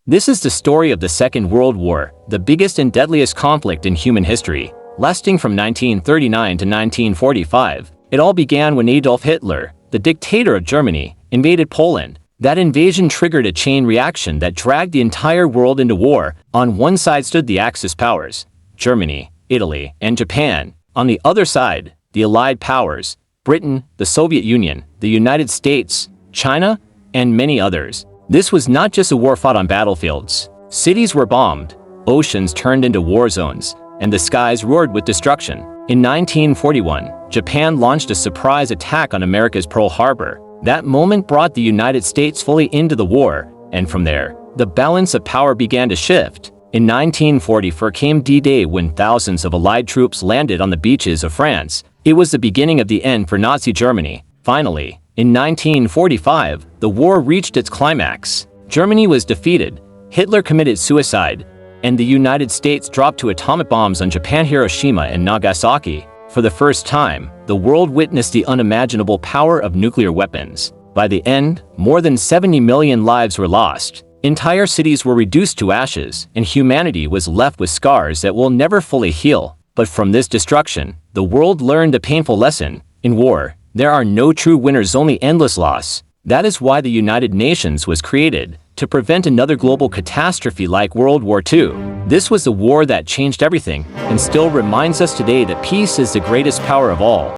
This is the story of the Second World War, the biggest and deadliest conflict in human history, lasting from 1939 to 1945. It all began when Adolf Hitler, the dictator of Germany, invaded Poland. That invasion triggered a chain reaction that dragged the entire world into war. On one side stood the Axis powers, Germany, Italy, and Japan. On the other side, the Allied powers, Britain, the Soviet Union, the United States, China, and many others. This was not just a war fought on battlefields. Cities were bombed, oceans turned into war zones, and the skies roared with destruction. In 1941, Japan launched a surprise attack on America's Pearl Harbor. That moment brought the United States fully into the war, and from there, the balance of power began to shift. In 1944 came D-Day when thousands of Allied troops landed on the beaches of France. It was the beginning of the end for Nazi Germany. Finally, in 1945, the war reached its climax. Germany was defeated, Hitler committed suicide, and the United States dropped two atomic bombs on Japan, Hiroshima and Nagasaki. For the first time, the world witnessed the unimaginable power of nuclear weapons. By the end, more than 70 million lives were lost. Entire cities were reduced to ashes, and humanity was left with scars that will never fully heal. But from this destruction, the world learned a painful lesson. In war, there are no true winners, only endless loss. That is why the United Nations was created, to prevent another global catastrophe like World War II. This was the war that changed everything, and still reminds us today that peace is the greatest power of all.